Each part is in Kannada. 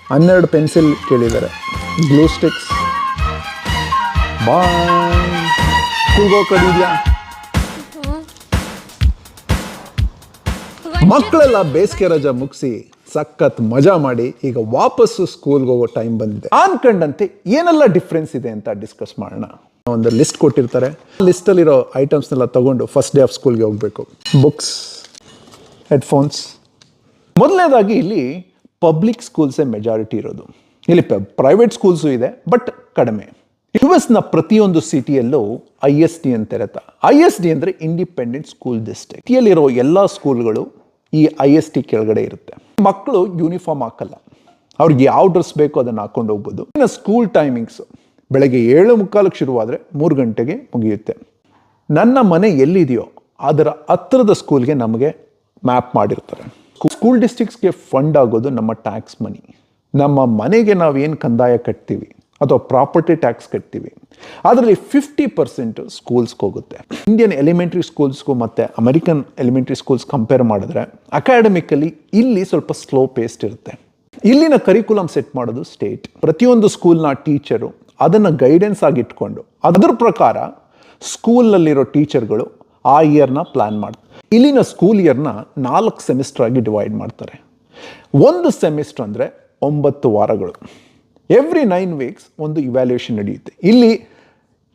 12 ಪೆನ್ಸಿಲ್ ಕೇಳಿದ್ದಾರೆ. Glue sticks. ಬಾಯ್. ಸ್ಕೂಲ್ಗೆ ಹೋಗ್ತಿದ್ಯಾ? ಮಕ್ಕಳೆಲ್ಲ ಬೇಸಿಗೆ ರಜಾ ಮುಗಿಸಿ ಸಖತ್ ಮಜಾ ಮಾಡಿ ಈಗ ವಾಪಸ್ಸು ಸ್ಕೂಲ್ಗೆ ಹೋಗೋ ಟೈಮ್ ಬಂದಿದೆ. ಅನ್ಕಂಡಂತೆ ಏನೆಲ್ಲ ಡಿಫ್ರೆನ್ಸ್ ಇದೆ ಅಂತ ಡಿಸ್ಕಸ್ ಮಾಡೋಣ. ಒಂದು ಲಿಸ್ಟ್ ಕೊಟ್ಟಿರ್ತಾರೆ. ಲಿಸ್ಟಲ್ಲಿರೋ ಐಟಮ್ಸ್ನೆಲ್ಲ ತಗೊಂಡು ಫಸ್ಟ್ ಡೇ ಆಫ್ ಸ್ಕೂಲ್ಗೆ ಹೋಗಬೇಕು. Books, headphones. ಮೊದಲನೇದಾಗಿ ಇಲ್ಲಿ ಪಬ್ಲಿಕ್ ಸ್ಕೂಲ್ಸೇ ಮೆಜಾರಿಟಿ ಇರೋದು. ಇಲ್ಲಿ ಪ್ರೈವೇಟ್ ಸ್ಕೂಲ್ಸು ಇದೆ, ಬಟ್ ಕಡಿಮೆ. ಯುಎಸ್ನ ಪ್ರತಿಯೊಂದು ಸಿಟಿಯಲ್ಲೂ ISD ಅಂತ ಇರುತ್ತೆ. ISD ಅಂದರೆ ಇಂಡಿಪೆಂಡೆಂಟ್ ಸ್ಕೂಲ್ ಡಿಸ್ಟ್ರಿಕ್ಟ್. ಸಿಟಿಯಲ್ಲಿರೋ ಎಲ್ಲ ಸ್ಕೂಲ್ಗಳು ಈ ISD ಕೆಳಗಡೆ ಇರುತ್ತೆ. ಮಕ್ಕಳು ಯೂನಿಫಾರ್ಮ್ ಹಾಕಲ್ಲ. ಅವ್ರಿಗೆ ಯಾವ ಡ್ರೆಸ್ ಬೇಕೋ ಅದನ್ನು ಹಾಕೊಂಡು ಹೋಗ್ಬೋದು. ಇನ್ನು ಸ್ಕೂಲ್ ಟೈಮಿಂಗ್ಸ್ ಬೆಳಗ್ಗೆ 7:45 ಶುರುವಾದರೆ 3 ಗಂಟೆಗೆ ಮುಗಿಯುತ್ತೆ. ನನ್ನ ಮನೆ ಎಲ್ಲಿದೆಯೋ ಅದರ ಹತ್ತಿರದ ಸ್ಕೂಲ್ಗೆ ನಮಗೆ ಮ್ಯಾಪ್ ಮಾಡಿರ್ತಾರೆ. ಸ್ಕೂಲ್ ಡಿಸ್ಟ್ರಿಕ್ಟ್ಸ್ಗೆ ಫಂಡ್ ಆಗೋದು ನಮ್ಮ ಟ್ಯಾಕ್ಸ್ ಮನಿ. ನಮ್ಮ ಮನೆಗೆ ನಾವೇನು ಕಂದಾಯ ಕಟ್ತೀವಿ ಅಥವಾ ಪ್ರಾಪರ್ಟಿ ಟ್ಯಾಕ್ಸ್ ಕಟ್ತೀವಿ, ಅದರಲ್ಲಿ 50% ಸ್ಕೂಲ್ಸ್ಗೆ ಹೋಗುತ್ತೆ. ಇಂಡಿಯನ್ ಎಲಿಮೆಂಟ್ರಿ ಸ್ಕೂಲ್ಸ್ಗೂ ಮತ್ತು ಅಮೆರಿಕನ್ ಎಲಿಮೆಂಟ್ರಿ ಸ್ಕೂಲ್ಸ್ ಕಂಪೇರ್ ಮಾಡಿದ್ರೆ ಅಕಾಡೆಮಿಕಲಿ ಇಲ್ಲಿ ಸ್ವಲ್ಪ ಸ್ಲೋ ಪೇಸ್ಟ್ ಇರುತ್ತೆ. ಇಲ್ಲಿನ ಕರಿಕ್ಯುಲಮ್ ಸೆಟ್ ಮಾಡೋದು ಸ್ಟೇಟ್. ಪ್ರತಿಯೊಂದು ಸ್ಕೂಲ್ನ ಟೀಚರು ಅದನ್ನು ಗೈಡೆನ್ಸ್ ಆಗಿ ಇಟ್ಕೊಂಡು ಅದರ ಪ್ರಕಾರ ಸ್ಕೂಲ್ನಲ್ಲಿರೋ ಟೀಚರ್ಗಳು ಆ ಇಯರ್ನ ಪ್ಲ್ಯಾನ್ ಮಾಡ್ತಾರೆ. ಇಲ್ಲಿನ ಸ್ಕೂಲ್ ಇಯರ್ನ 4 ಸೆಮಿಸ್ಟರ್ ಆಗಿ ಡಿವೈಡ್ ಮಾಡ್ತಾರೆ. ಒಂದು ಸೆಮಿಸ್ಟರ್ ಅಂದರೆ 9 ವಾರಗಳು. ಎವ್ರಿ 9 ವೀಕ್ಸ್ ಒಂದು ಇವ್ಯಾಲ್ಯೂಯೇಷನ್ ನಡೆಯುತ್ತೆ. ಇಲ್ಲಿ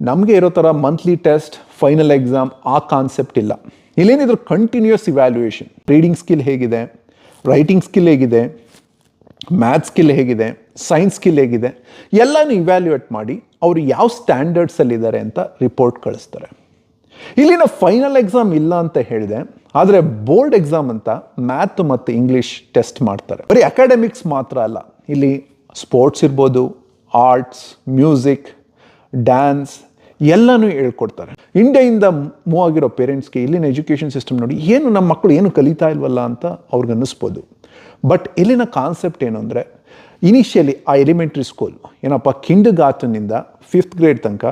ನಮಗೆ ಇರೋ ಥರ ಮಂತ್ಲಿ ಟೆಸ್ಟ್, ಫೈನಲ್ ಎಕ್ಸಾಮ್ ಆ ಕಾನ್ಸೆಪ್ಟ್ ಇಲ್ಲ. ಇಲ್ಲೇನಿದ್ರು ಕಂಟಿನ್ಯೂಯಸ್ ಇವ್ಯಾಲ್ಯೂಯೇಷನ್. ರೀಡಿಂಗ್ ಸ್ಕಿಲ್ ಹೇಗಿದೆ, ರೈಟಿಂಗ್ ಸ್ಕಿಲ್ ಹೇಗಿದೆ, ಮ್ಯಾಥ್ಸ್ ಸ್ಕಿಲ್ ಹೇಗಿದೆ, ಸೈನ್ಸ್ ಸ್ಕಿಲ್ ಹೇಗಿದೆ, ಎಲ್ಲನೂ ಇವ್ಯಾಲ್ಯೂಯೇಟ್ ಮಾಡಿ ಅವರು ಯಾವ ಸ್ಟ್ಯಾಂಡರ್ಡ್ಸಲ್ಲಿದ್ದಾರೆ ಅಂತ ರಿಪೋರ್ಟ್ ಕಳಿಸ್ತಾರೆ. ಇಲ್ಲಿನ ಫೈನಲ್ ಎಕ್ಸಾಮ್ ಇಲ್ಲ ಅಂತ ಹೇಳಿದೆ, ಆದರೆ ಬೋರ್ಡ್ ಎಕ್ಸಾಮ್ ಅಂತ ಮ್ಯಾಥ್ ಮತ್ತು ಇಂಗ್ಲೀಷ್ ಟೆಸ್ಟ್ ಮಾಡ್ತಾರೆ. ಬರೀ ಅಕಾಡೆಮಿಕ್ಸ್ ಮಾತ್ರ ಅಲ್ಲ, ಇಲ್ಲಿ ಸ್ಪೋರ್ಟ್ಸ್ ಇರ್ಬೋದು, ಆರ್ಟ್ಸ್, ಮ್ಯೂಸಿಕ್, ಡ್ಯಾನ್ಸ್ ಎಲ್ಲನೂ ಹೇಳ್ಕೊಡ್ತಾರೆ. ಇಂಡಿಯಾದಿಂದ ಮೂವ್ ಆಗಿರೋ ಪೇರೆಂಟ್ಸ್ಗೆ ಇಲ್ಲಿನ ಎಜುಕೇಷನ್ ಸಿಸ್ಟಮ್ ನೋಡಿ ಏನು ನಮ್ಮ ಮಕ್ಕಳು ಏನು ಕಲಿತಾ ಇಲ್ವಲ್ಲ ಅಂತ ಅವ್ರಿಗೆ ಅನ್ನಿಸ್ಬೋದು. ಬಟ್ ಇಲ್ಲಿನ ಕಾನ್ಸೆಪ್ಟ್ ಏನು ಅಂದರೆ, ಇನಿಷಿಯಲಿ ಆ ಎಲಿಮೆಂಟ್ರಿ ಸ್ಕೂಲ್ ಏನಪ್ಪ ಕಿಂಡರ್ಗಾರ್ಟನ್ನಿಂದ 5th ಗ್ರೇಡ್ ತನಕ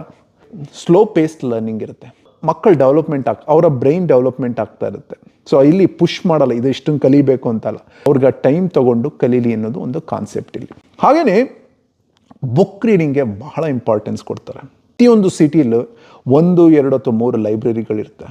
ಸ್ಲೋ ಪೇಸ್ಡ್ ಲರ್ನಿಂಗ್ ಇರುತ್ತೆ. ಮಕ್ಕಳ ಡೆವಲಪ್ಮೆಂಟ್ ಅವರ ಬ್ರೈನ್ ಡೆವಲಪ್ಮೆಂಟ್ ಆಗ್ತಾ ಇರುತ್ತೆ. ಸೊ ಇಲ್ಲಿ ಪುಷ್ ಮಾಡಲ್ಲ, ಇದು ಇಷ್ಟನ್ನು ಕಲಿಬೇಕು ಅಂತಲ್ಲ, ಅವ್ರಿಗೆ ಟೈಮ್ ತಗೊಂಡು ಕಲೀಲಿ ಅನ್ನೋದು ಒಂದು ಕಾನ್ಸೆಪ್ಟ್ ಇಲ್ಲಿ. ಹಾಗೆಯೇ ಬುಕ್ ರೀಡಿಂಗ್ಗೆ ಬಹಳ ಇಂಪಾರ್ಟೆನ್ಸ್ ಕೊಡ್ತಾರೆ. ಪ್ರತಿಯೊಂದು ಸಿಟಿಲೂ 1, 2 ಅಥವಾ 3 ಲೈಬ್ರರಿಗಳಿರುತ್ತೆ.